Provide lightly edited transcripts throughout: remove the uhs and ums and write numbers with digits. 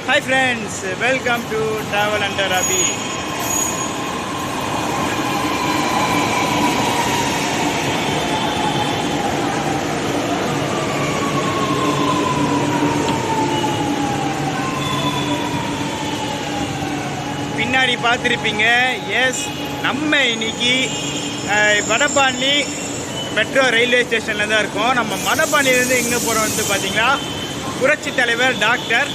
Hi friends, welcome to Travel Under Ravi. பின்னாடி பார்த்துருப்பீங்க. S, நம்ம இன்னைக்கு வடபாண்டி மெட்ரோ ரயில்வே ஸ்டேஷனில் தான் இருக்கோம். நம்ம வடபாண்டியிலேருந்து எங்கே போகிறோம் வந்து பார்த்தீங்கன்னா புரட்சி தலைவர் doctor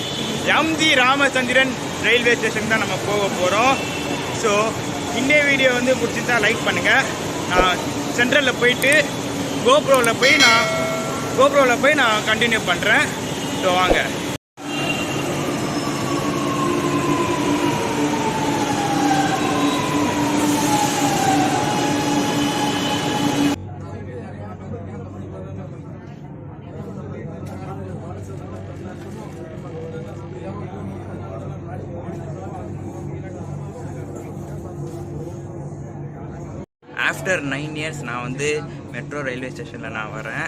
MG Ramachandran railway station தான் நம்ம போக போகிறோம். ஸோ இந்த வீடியோ வந்து பிடிச்சிருந்தா லைக் பண்ணுங்கள். நான் சென்ட்ரலில் போயிட்டு கோப்ரோவில் போய் நான் கண்டினியூ பண்ணுறேன். ஸோ வாங்க. ஆஃப்டர் 9 இயர்ஸ் நான் வந்து மெட்ரோ ரயில்வே ஸ்டேஷனில் நான் வரேன்.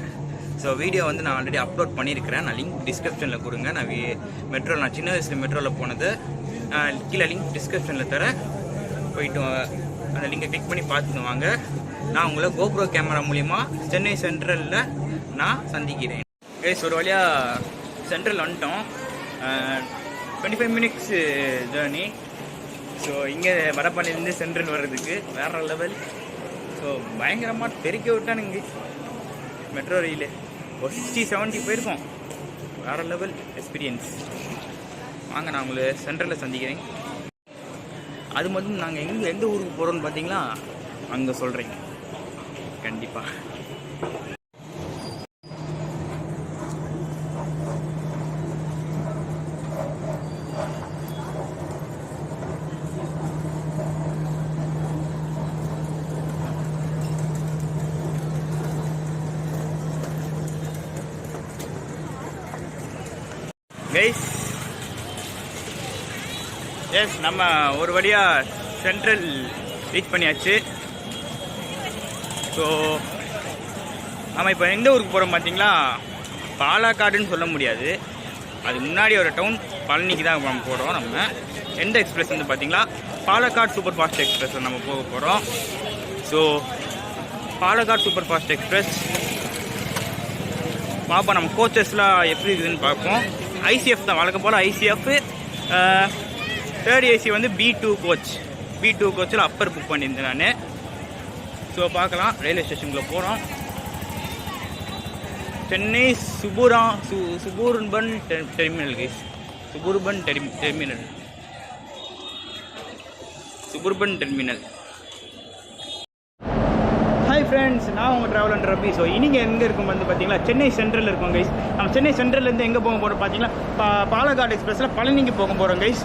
ஸோ வீடியோ வந்து நான் ஆல்ரெடி அப்லோட் பண்ணியிருக்கிறேன். நான் லிங்க் டிஸ்கிரிப்ஷனில் கொடுங்க. நான் சின்ன வயசில் மெட்ரோவில் போனது கீழே லிங்க் டிஸ்கிரிப்ஷனில் தரேன். போயிட்டு அந்த லிங்கை கிளிக் பண்ணி பார்த்துட்டு வாங்க. நான் உங்களை கோப்ரோ கேமரா மூலிமா சென்னை சென்ட்ரலில் நான் சந்திக்கிறேன். ஒரு வழியாக சென்ட்ரல் வந்துட்டோம். 25 மினிட்ஸ் ஜேர்னி. ஸோ இங்கே வடபாண்டியிலேருந்து சென்ட்ரல் வர்றதுக்கு வேறு லெவல். ஸோ பயங்கரமாக பெருக்கி விட்டானுங்க மெட்ரோ ரயிலு. ஒரு 60-70 போயிருக்கோம். வேறு லெவல் எக்ஸ்பீரியன்ஸ். வாங்க, நான் உங்களை சென்ட்ரலில் சந்திக்கிறேன். அது மட்டும் நாங்கள் எந்த ஊருக்கு போகிறோன்னு பார்த்தீங்களா, அங்கே சொல்கிறேன் கண்டிப்பாக. கைஸ், எஸ், நம்ம ஒரு வழியாக சென்ட்ரல் ரீச் பண்ணியாச்சு. ஸோ நம்ம இப்போ எந்த ஊருக்கு போகிறோம் பார்த்தீங்களா, பாலக்காடுன்னு சொல்ல முடியாது, அது முன்னாடி ஒரு டவுன் பழனிக்கு தான் நம்ம போகிறோம். நம்ம எந்த எக்ஸ்பிரஸ் வந்து பார்த்தீங்களா பாலக்காடு சூப்பர் ஃபாஸ்ட் எக்ஸ்பிரஸ் நம்ம போக போகிறோம். So Palakkad super fast express பார்ப்போம். நம்ம கோச்சஸ்லாம் எப்படி இருக்குதுன்னு பார்ப்போம். ஐசிஎஃப் தான் வழக்கம் போல். ஐசிஎஃப் 3rd ஏசி வந்து B2 கோச்சில் அப்பர் புக் பண்ணியிருந்தேன் நான். ஸோ பார்க்கலாம். ரயில்வே ஸ்டேஷனுக்குள்ளே போகிறோம். Chennai suburban terminal guys. Suburban terminal. Hi friends, நான் உங்கள் ட்ராவல் அண்டர் ரவி. ஸோ இன்றைக்கி எங்கே இருக்கும் வந்து பார்த்தீங்களா, சென்னை சென்ட்ரலில் இருக்கோம் கைஸ். நம்ம சென்னை சென்ட்ரல்லேருந்து எங்கே போக போகிறோம் பார்த்தீங்கன்னா பாலக்காடு எக்ஸ்பிரஸில் பழனிக்கு போக போகிறோம் கைஸ்.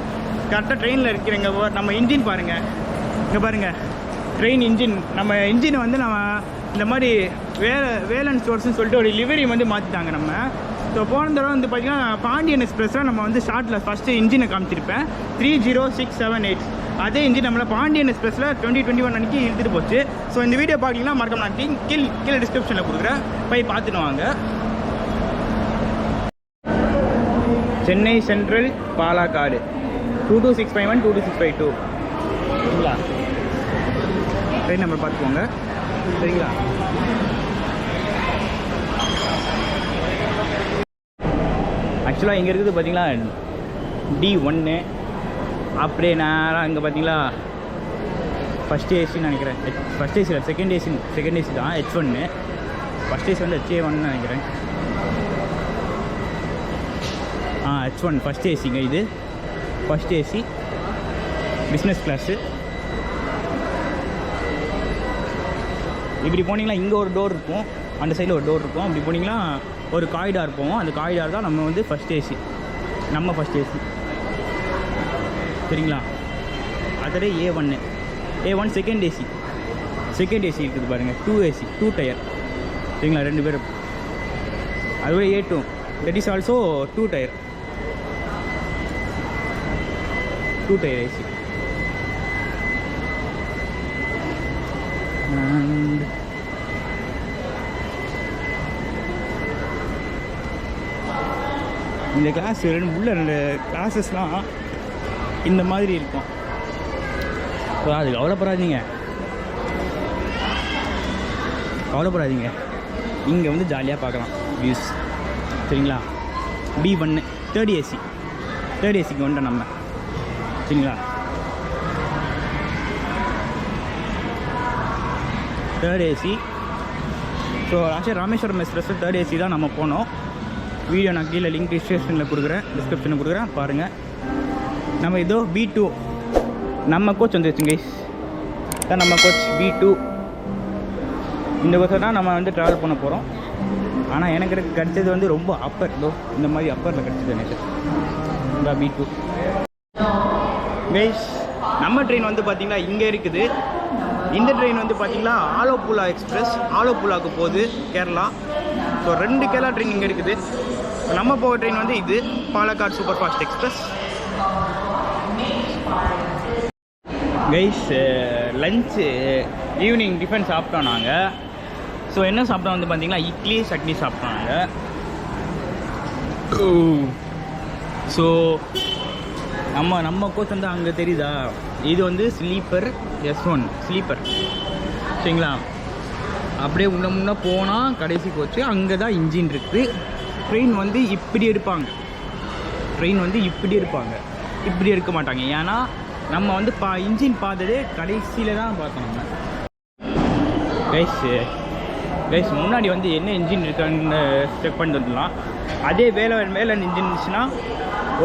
கரெக்டாக ட்ரெயினில் இருக்கிறங்க. நம்ம இன்ஜின் பாருங்கள், இங்கே பாருங்கள் ட்ரெயின் இன்ஜின். நம்ம இன்ஜினை வந்து நம்ம இந்த மாதிரி வேலன் ஸ்டோர்ஸ்னு சொல்லிட்டு ஒரு லிவரி வந்து மாற்றிட்டாங்க நம்ம. ஸோ போன தடவை வந்து பார்த்திங்கன்னா பாண்டியன் எக்ஸ்பிரஸில் நம்ம வந்து ஷார்ட்டில் ஃபஸ்ட்டு இன்ஜினை காமிச்சிருப்பேன் 30678. அதே இன்ஜின் நம்மளை பாண்டியன் எக்ஸ்பிரஸில் 2021 அன்றைக்கி இழுத்துட்டு போச்சு. ஸோ இந்த வீடியோ பார்த்திங்கன்னா மறக்காம நான் கீழே டிஸ்கிரிப்ஷனில் கொடுக்குறேன், போய் பார்த்துட்டு வாங்க. சென்னை சென்ட்ரல் பாலக்காடு 22651 22652 சரிங்களா. ட்ரெயின் நம்பர் பார்த்துக்கோங்க சரிங்களா. ஆக்சுவலாக இங்கே இருக்குது பார்த்தீங்களா D1. அப்படியே நேராக இங்கே பார்த்தீங்களா ஃபஸ்ட் ஏசின்னு நினைக்கிறேன். ஃபஸ்ட் ஏசி இல்லை, செகண்ட் ஏசி தான் H1. ஃபஸ்ட் ஏசி வந்து HA1 நினைக்கிறேன். H1 first ஏசிங்க. இது ஃபஸ்ட் ஏசி பிஸ்னஸ் கிளாஸு. இப்படி போனீங்கன்னா இங்கே ஒரு டோர் இருக்கும், அந்த சைடில் ஒரு டோர் இருக்கும். அப்படி போனீங்கன்னா ஒரு காரிடார் போவோம். அந்த காரிடார் தான் நம்ம வந்து ஃபஸ்ட் ஏசி, நம்ம ஃபஸ்ட் ஏசி சரிங்களா. அதோட A1 செகண்ட் ஏசி இருக்குது பாருங்கள். 2 ஏசி 2 டயர் சரிங்களா, 2 பேர். அதுவே A2 that is also 2 tyre AC. And இந்த கிளாஸ் உள்ள 2 கிளாஸஸ்லாம் இந்த மாதிரி இருக்கும். ஸோ அது கவலைப்படாதீங்க, இங்கே வந்து ஜாலியாக பார்க்கலாம் வியூஸ். சரிங்களா? B1 3rd ஏசிக்கு வந்துட்டோம் நம்ம. சரிங்களா? 3rd AC. So actually Rameswaram express 3rd AC தான் நம்ம போனோம். வீடியோ நான் கீழே லிங்க் டிஸ்கிரிப்ஷனில் கொடுக்குறேன், பாருங்கள். நம்ம இதோ B2 நம்ம கோச் வந்துருச்சு கைஸ். தான் நம்ம கோச் B2. இந்த கோச்சை தான் நம்ம வந்து ட்ராவல் பண்ண போகிறோம். ஆனால் எனக்கு கிடச்சது வந்து ரொம்ப அப்பர். இதோ இந்த மாதிரி அப்பரில் கிடச்சிது எனக்கு. இந்த B2 கைஸ். நம்ம ட்ரெயின் வந்து பார்த்திங்கன்னா இங்கே இருக்குது. இந்த ட்ரெயின் வந்து பார்த்திங்கன்னா ஆலப்புழா எக்ஸ்பிரஸ். ஆலப்புழாவுக்கு போகுது, கேரளா. ஸோ 2 கேரளா ட்ரெயின் இங்கே இருக்குது. நம்ம போகிற ட்ரெயின் வந்து இது Palakkad super fast express. Guys lunch evening tiffin சாப்பிட்டோம் நாங்கள். ஸோ என்ன சாப்பிட்டோம் வந்து பார்த்திங்கன்னா இட்லி சட்னி சாப்பிட்டோம் நாங்கள். ஸோ நம்ம கோச் வந்து அங்கே தெரியுதா, இது வந்து ஸ்லீப்பர் S1 ஸ்லீப்பர். சரிங்களா? அப்படியே முன்ன போனால் கடைசி கோச்சு அங்கே தான் இன்ஜின் இருக்குது. ட்ரெயின் வந்து இப்படி எடுப்பாங்க, இப்படி எடுக்க மாட்டாங்க. ஏன்னா நம்ம வந்து இன்ஜின் பார்த்ததே கடைசியில் தான் பார்த்தோம் நம்ம. கைஸ் முன்னாடி வந்து என்ன இன்ஜின் இருக்கான்னு செக் பண்ணிட்டு வந்துடலாம். அதே வேலை இன்ஜின் இருந்துச்சுன்னா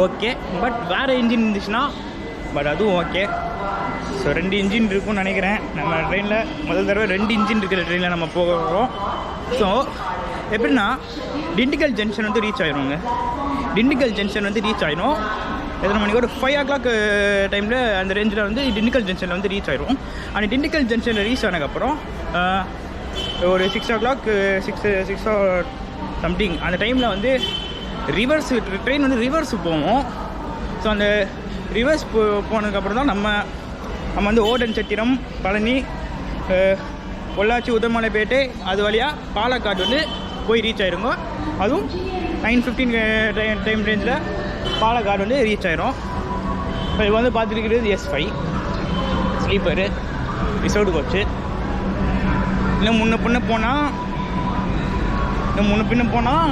ஓகே, பட் வேறு இன்ஜின் இருந்துச்சுன்னா அதுவும் ஓகே. ஸோ 2 இன்ஜின் இருக்கும்னு நினைக்கிறேன். நம்ம ட்ரெயினில் முதல் தடவை 2 இன்ஜின் இருக்கிற ட்ரெயினில் நம்ம போகிறோம். ஸோ எப்படின்னா டிண்டிகல் ஜங்ஷன் வந்து ரீச் ஆகிடுவோங்க. எத்தனை மணிக்கு ஒரு 5 o'clock டைமில் அந்த ரேஞ்சில் வந்து டிண்டிகல் ஜங்ஷனில் வந்து ரீச் ஆகிடும். அந்த டிண்டிகல் ஜங்ஷனில் ரீச் ஆனதுக்கப்புறம் ஒரு 6 o'clock 6 சம்திங் அந்த டைமில் வந்து ட்ரெயின் வந்து ரிவர்ஸு போவோம். ஸோ அந்த ரிவர்ஸ் போனதுக்கப்புறம் தான் நம்ம வந்து ஓடன்சத்திரம், பழனி, பொள்ளாச்சி, உதமலைப்பேட்டை அது வழியாக பாலக்காடு வந்து போய் ரீச் ஆகிருங்க. அதுவும் 9:15 டைம் ரேஞ்சில் பாலக்காடு வந்து ரீச் ஆயிரும். இப்போ இது வந்து பார்த்துருக்கிறது S5 ஸ்லீப்பரு ரிசர்வ்டு கோச்சு. இன்னும் முன்ன பின்ன போனால்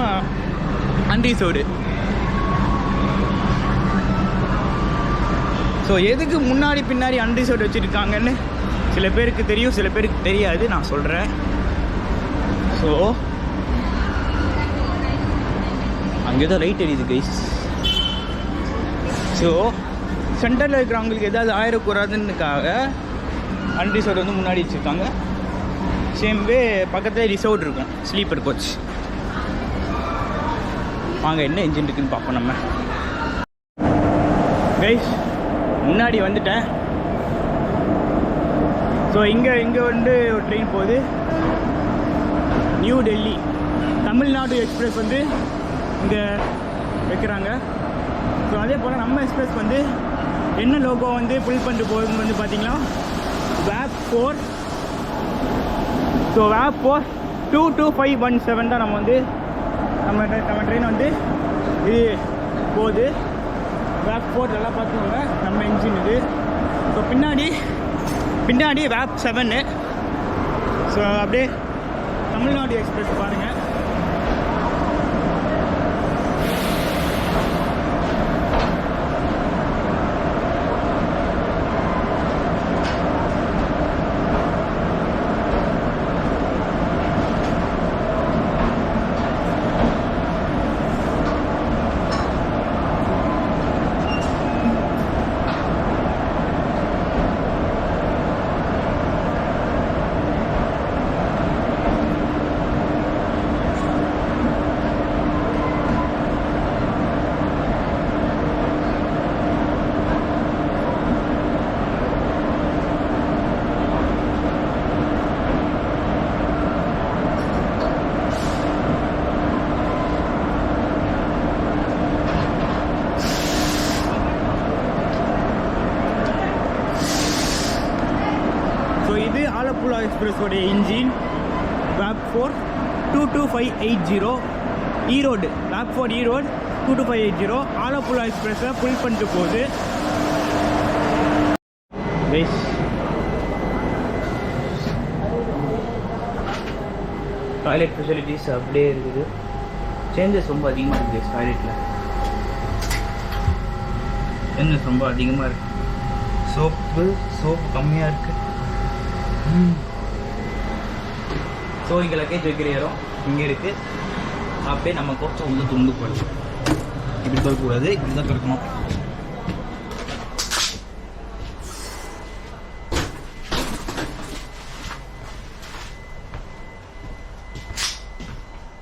அன்ரிசர்வ்டு. ஸோ எதுக்கு முன்னாடி பின்னாடி அன்ரிசர்வ்டு வச்சுருக்காங்கன்னு சில பேருக்கு தெரியும், சில பேருக்கு தெரியாது. நான் சொல்கிறேன். ஸோ அங்கே தான் லைட் எரியுது கைஸ். ஸோ சென்டரில் இருக்கிறவங்களுக்கு எதாவது ஆயிடக்கூடாதுன்னுக்காக அன்ரிசர்வ்டு வந்து முன்னாடி வச்சுருக்காங்க. சேம் வே பக்கத்தில் ரிசர்வ்டு இருக்கும் ஸ்லீப்பர் கோச். வாங்க என்ன இன்ஜின் இருக்குன்னு பார்ப்போம் நம்ம. கைஸ் முன்னாடி வந்துட்டேன். ஸோ இங்கே வந்து ஒரு ட்ரெயின் போகுது, நியூ டெல்லி தமிழ்நாடு எக்ஸ்பிரஸ் வந்து இங்கே வைக்கிறாங்க. ஸோ அதே போல் நம்ம எக்ஸ்பிரஸ் வந்து என்ன லோகோ வந்து புல் பண்ணிட்டு போகுதுன்னு வந்து பார்த்தீங்கன்னா VAP4. ஸோ VAP4 22517 தான் நம்ம ட்ரெயின் வந்து இது போகுது. VAP4 நல்லா பார்த்துக்கோங்க, நம்ம இன்ஜின் இது. ஸோ பின்னாடி VAP7. ஸோ அப்படியே தமிழ்நாடு எக்ஸ்பிரஸ் பாருங்கள். ஆலப்புழா எக்ஸ்பிரஸோடைய engine VAP4 22580 Erode. VAP4 Erode 222580 Alappuzha எக்ஸ்பிரஸை புல் பண்ணிட்டு போகுது. டாய்லெட் ஃபெசிலிட்டிஸ் அப்படியே இருக்குது. சேஞ்சஸ் ரொம்ப அதிகமாக இருக்குது டாய்லெட்டில். சேஞ்சஸ் ரொம்ப அதிகமாக இருக்குது. சோப் கம்மியாக இருக்குது. ஸோ இங்கே லக்கேஜ் வைக்கிற இடம் இங்கே இருக்குது. அப்படியே நம்ம கோச்சை உள்ள துண்டு போடுது. இப்படி திறக்கக்கூடாது, இப்படி தான் திறக்கணும்.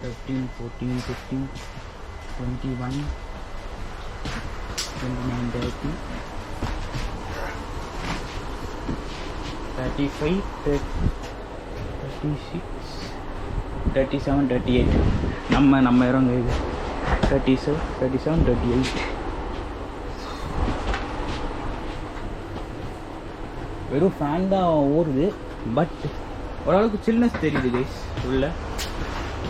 $13, $14, $15, $21, $29, $30, $35, $36, $37, $38. நம்ம இறங்க இது 37, $38. வெறும் ஃபேன் தான் ஓடுது. பட் ஓரளவுக்கு சில்னஸ் தெரியுது கைஸ். உள்ள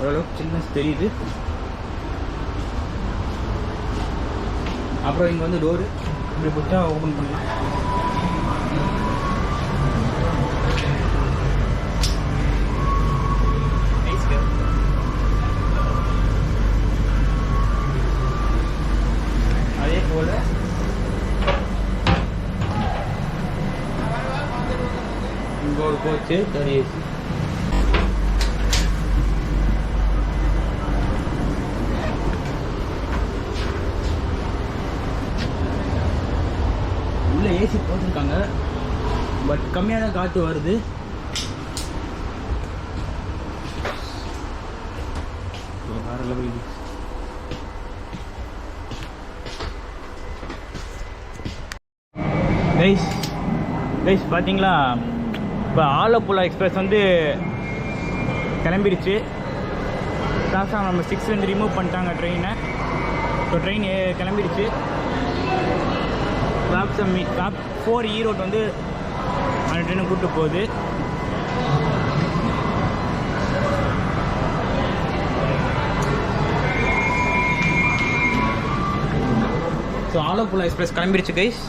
ஓரளவுக்கு சில்னஸ் தெரியுது. அப்புறம் இங்கே வந்து டோரு இப்படி பிடிச்சா ஓப்பன் பண்ணலாம். அதே போல் இங்கே ஒரு கோச்சு தனி ஏசி. உள்ள ஏசி போட்டிருக்காங்க, பட் கம்மியாக தான் காற்று வருது. வேற லெவல். கைஸ் பார்த்தீங்களா, இப்போ ஆலப்புழா எக்ஸ்பிரஸ் வந்து கிளம்பிடுச்சு. பிளாட்ஃபார்ம் நம்பர் 6 வந்து ரிமூவ் பண்ணிட்டாங்க ட்ரெயினை. ஸோ ட்ரெயின் கிளம்பிடுச்சு. கிளாப் 4 ஈரோடு வந்து அந்த ட்ரெயினை கூப்பிட்டு போகுது. ஸோ ஆலப்புழா எக்ஸ்பிரஸ் கிளம்பிடுச்சு கைஸ்.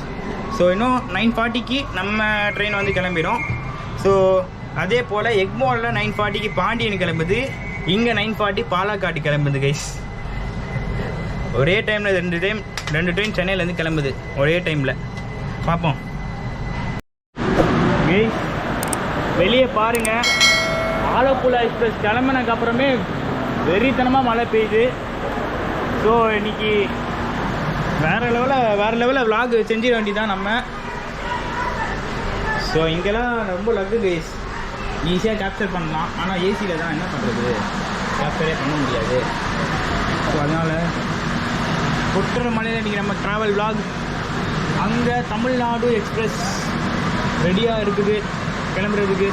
ஸோ இன்னும் 9:40க்கு நம்ம ட்ரெயின் வந்து கிளம்பிடும். ஸோ அதே போல் எக்மோரில் 9:40க்கு பாண்டியன் கிளம்புது. இங்கே 9:40 பாலக்காடு கிளம்புது கைஸ். ஒரே டைமில் ரெண்டு ட்ரெயின் சென்னையிலேருந்து கிளம்புது ஒரே டைமில். பார்ப்போம் கைஸ். வெளியே பாருங்கள், ஆலப்புழா எக்ஸ்பிரஸ் கிளம்பினதுக்கப்புறமே வெறித்தனமாக மழை பெய்யுது. ஸோ இன்னைக்கு வேறு லெவலில் vlog செஞ்சிட வேண்டியதான் நம்ம. ஸோ இங்கெல்லாம் ரொம்ப லக்கு கைஸ். ஈஸியாக கேப்சர் பண்ணலாம். ஆனால் ஏசியில் தான் என்ன பண்ணுறது, கேப்சரே பண்ண முடியாது. ஸோ அதனால் கொட்டுற மலையில் இன்றைக்கி நம்ம ட்ராவல் vlog. அங்கே தமிழ்நாடு எக்ஸ்பிரஸ் ரெடியாக இருக்குது கிளம்புறதுக்கு.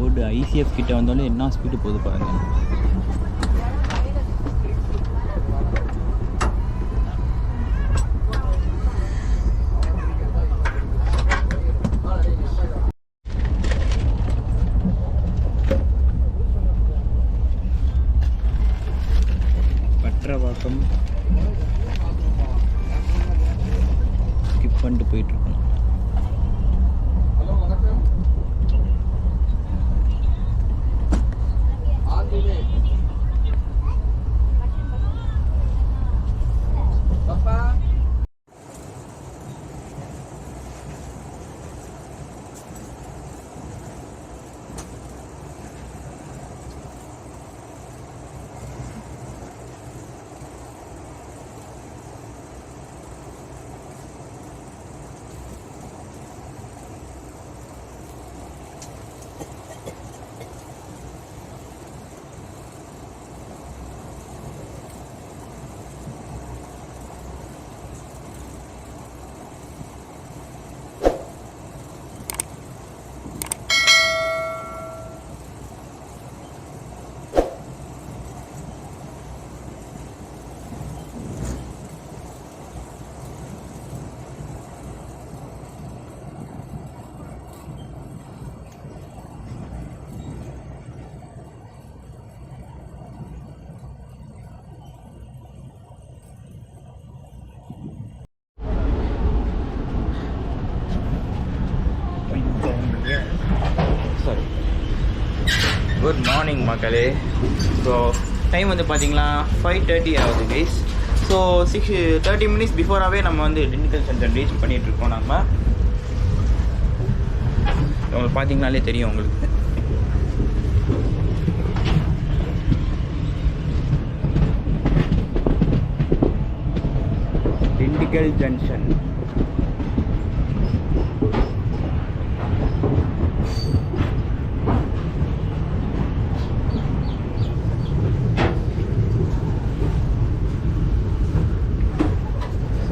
ஓடு ஐசிஎஃப் கிட்ட வந்தாலும் என்ன ஸ்பீடு போகுது பாருங்க. பற்றவாக்கம் ஸ்கிப் பண்ணிட்டு போயிட்டு இருக்கோம். மார்னிங் மக்களே. ஸோ டைம் வந்து பார்த்தீங்கன்னா 5:30 ஆகுது கைஸ். ஸோ 30 minutes பிஃபோராகவே நம்ம வந்து டிண்டிகல் சென்டர் ரீச் பண்ணிகிட்ருக்கோம். நம்ம உங்களுக்கு பார்த்தீங்கனாலே தெரியும் உங்களுக்கு. டிண்டிகல் ஜங்ஷன்.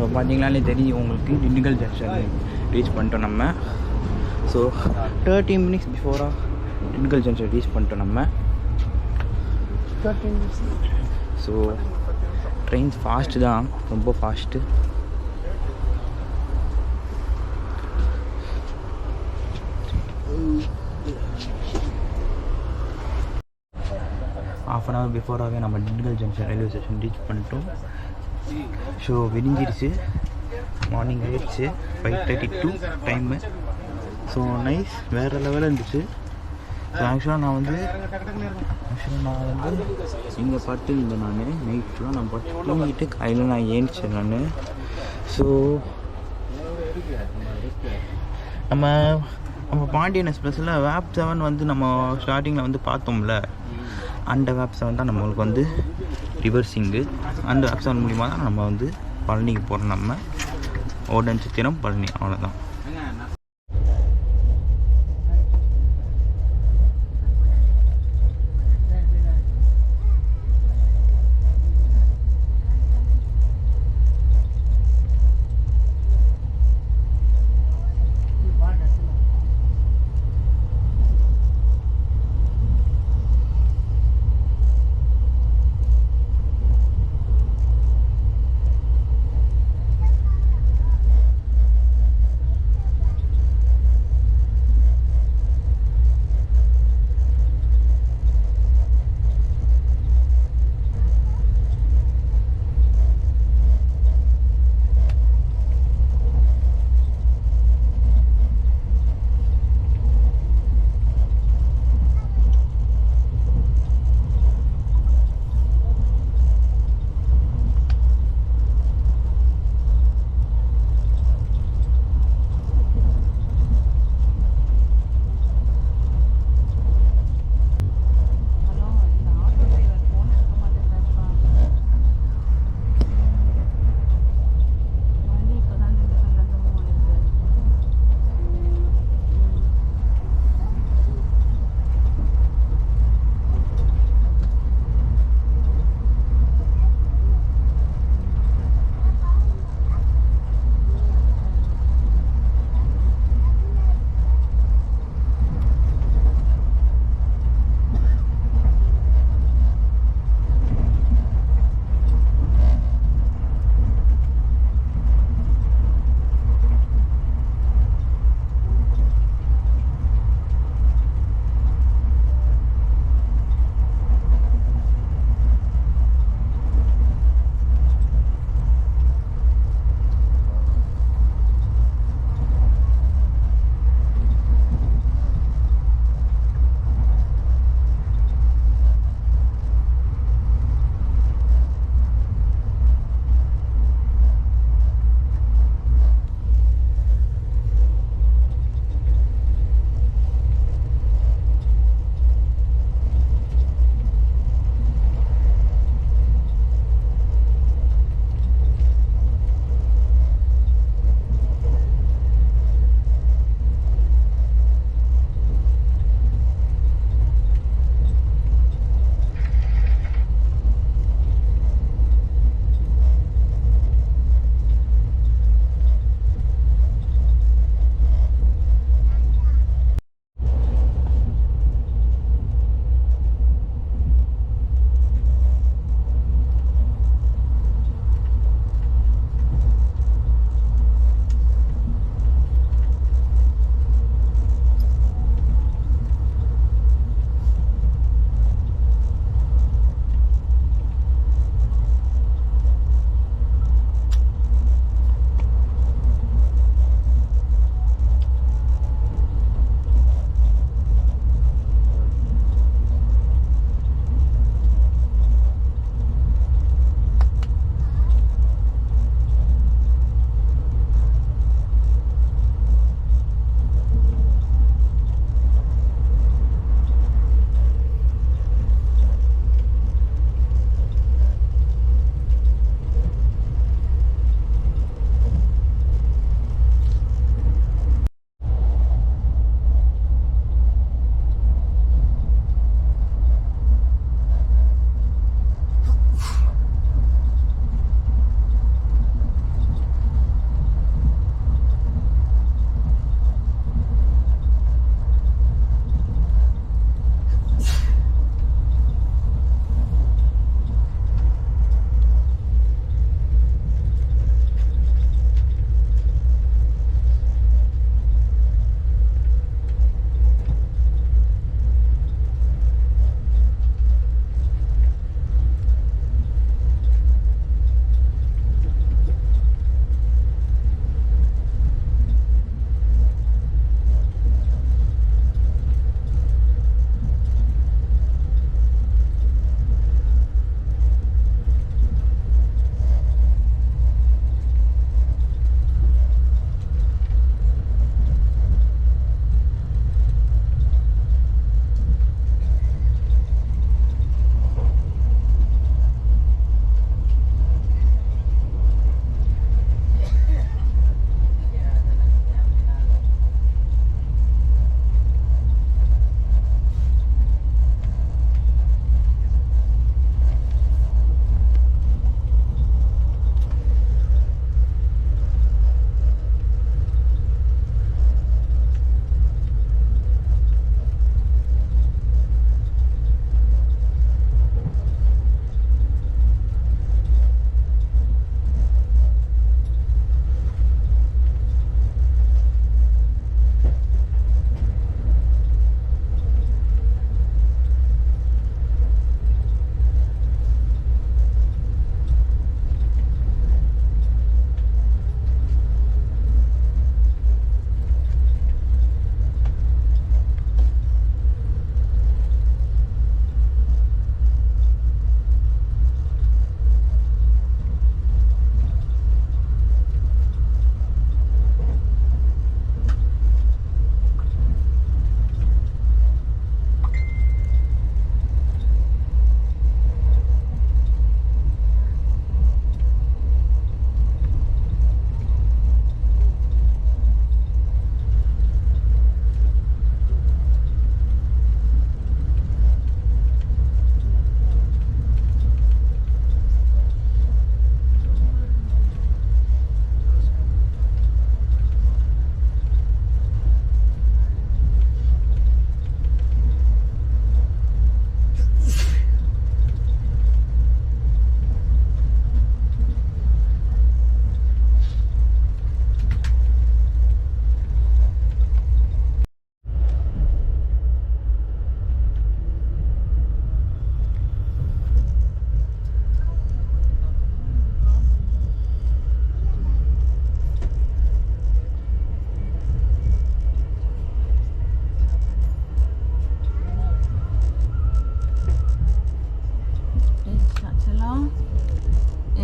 ஸோ பார்த்தீங்கனாலே தெரியும் உங்களுக்கு டிண்டிகல் ஜங்ஷன் ரீச் பண்ணிட்டோம் நம்ம. So 30 minutes பிஃபோராக Dindigul junction reach பண்ணிட்டோம் நம்ம. ஸோ ட்ரெயின்ஸ் ஃபாஸ்ட்டு தான், ரொம்ப ஃபாஸ்ட்டு. ஹாஃப் அன் ஹவர் பிஃபோராகவே நம்ம Dindigul junction railway station reach பண்ணிட்டோம். ஸோ விடிஞ்சிருச்சு, மார்னிங் ஆயிடுச்சு, 5:32 டைமு. ஸோ நைஸ், வேறு லெவலில் இருந்துச்சு. ஸோ ஆக்சுவலாக நான் வந்து இங்கே படுத்துருந்தேன். நான் நைட்லாம் நான் படுத்து தூங்கிட்டு காலையில் நான் ஏன்ச்சேன் நான். ஸோ நம்ம பாண்டியன் எக்ஸ்பிரஸில் வேப் 7 வந்து நம்ம ஸ்டார்டிங்கில் வந்து பார்த்தோம்ல, அந்த வேப் 7 தான் நம்மளுக்கு வந்து ரிவர்சிங்கு. அந்த வேப் 7 மூலிமா தான் நம்ம வந்து பழனிக்கு போகிறோம். நம்ம ஓடன்சித்திரம் பழனி, அவ்வளோதான்.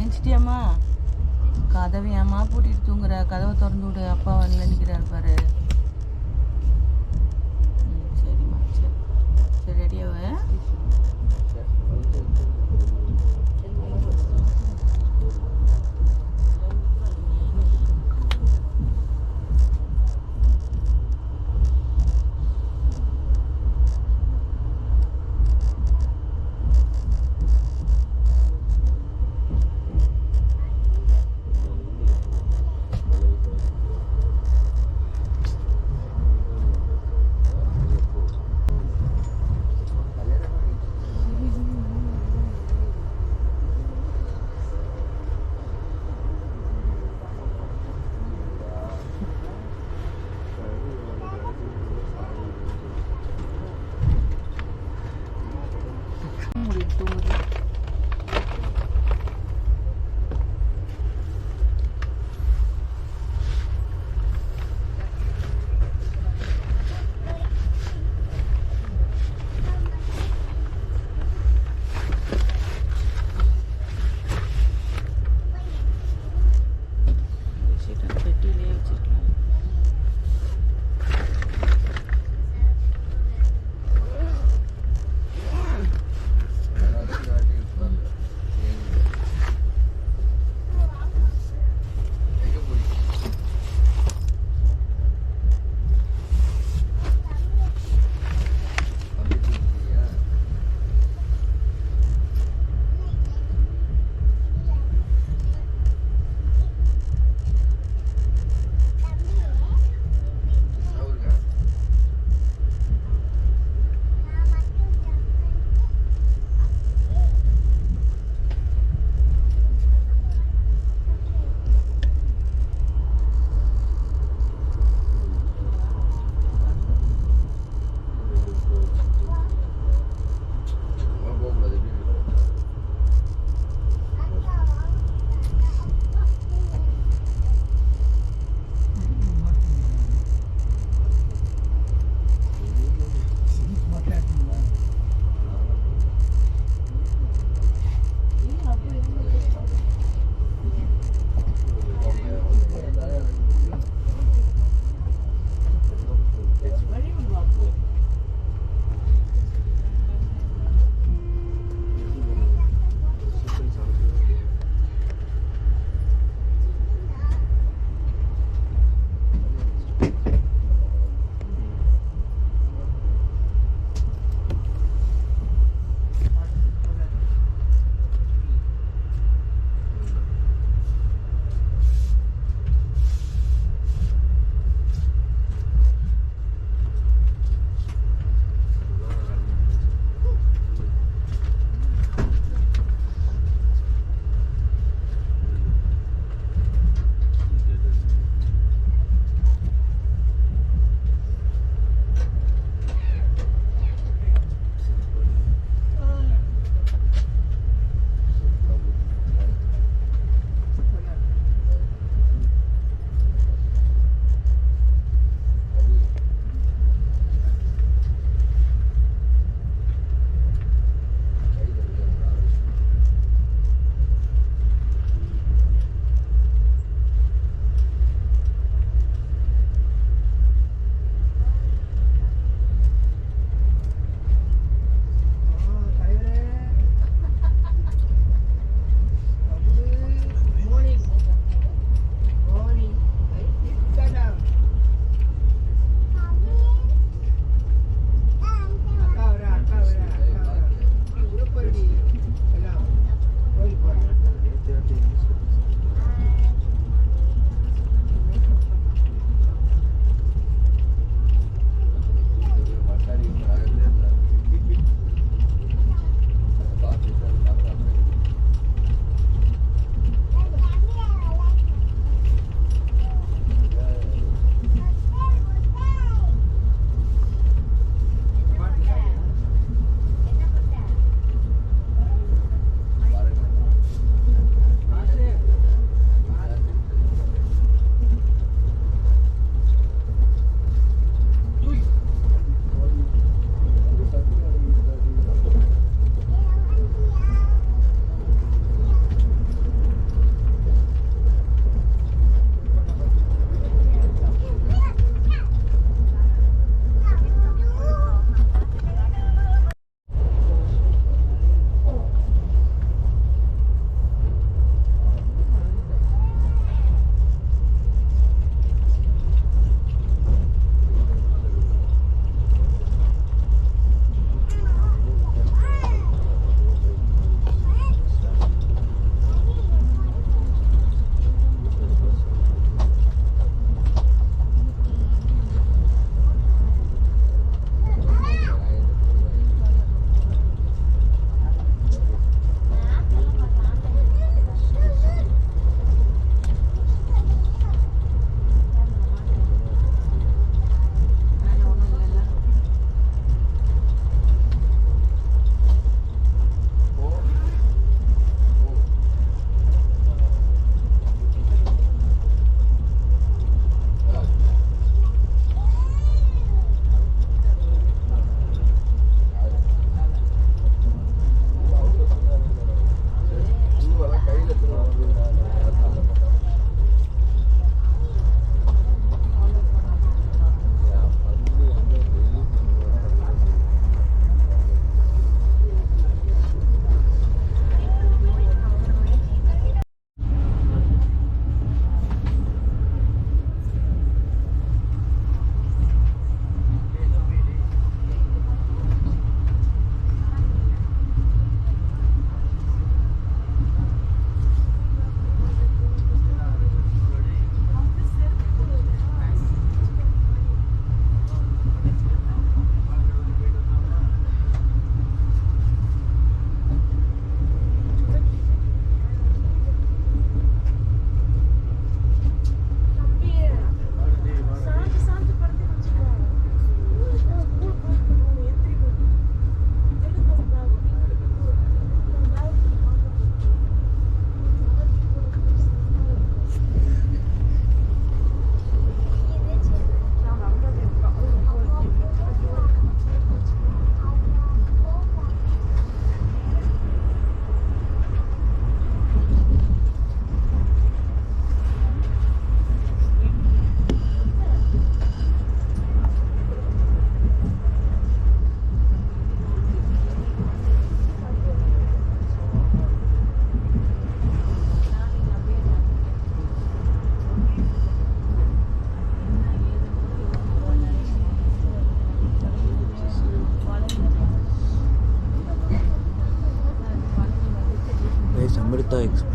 ஏஞ்சிட்டியாம்மா? கதவை ஏமா பூட்டிட்டு தூங்குற? கதவை திறந்து விடு, அப்பா வரல நிற்கிறாரு பாரு. சரிம்மா, சரி சரி, ரெடியாவே.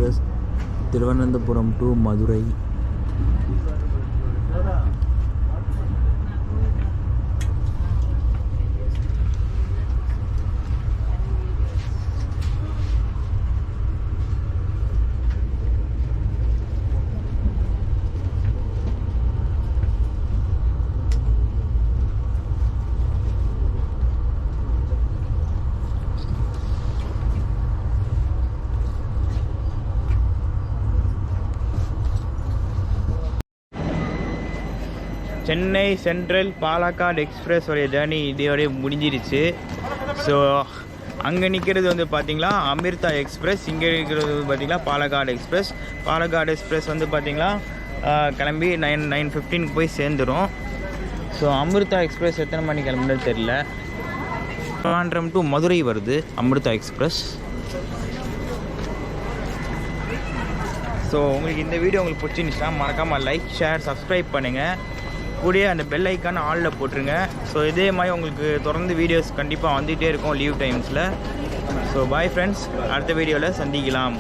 Express Thiruvananthapuram to Madurai. Chennai central Palakkad express உடைய ஜேர்னி இதோடய முடிஞ்சிருச்சு. ஸோ அங்கே நிற்கிறது வந்து பார்த்திங்களா அமிர்தா எக்ஸ்பிரஸ், இங்கே இருக்கிறது பார்த்திங்களா பாலக்காடு எக்ஸ்பிரஸ். பாலக்காடு எக்ஸ்பிரஸ் வந்து பார்த்திங்களா கிளம்பி 9:15 போய் சேர்ந்துடும். ஸோ அமிர்தா எக்ஸ்பிரஸ் எத்தனை மணி கிளம்புன்னு தெரில. திருவனந்தபுரம் டு மதுரை வருது அமிர்தா எக்ஸ்பிரஸ். ஸோ உங்களுக்கு இந்த வீடியோ உங்களுக்கு பிடிச்சிருந்துச்சுன்னா மறக்காமல் லைக், ஷேர், சப்ஸ்கிரைப் பண்ணுங்கள். கூடயே அந்த பெல் ஐக்கான ஆலில் போட்டுருங்க. ஸோ இதே மாதிரி உங்களுக்கு தொடர்ந்து வீடியோஸ் கண்டிப்பாக வந்துகிட்டே இருக்கும் லீவ் டைம்ஸில். ஸோ பாய் ஃப்ரெண்ட்ஸ், அடுத்த வீடியோவில் சந்திக்கலாம்.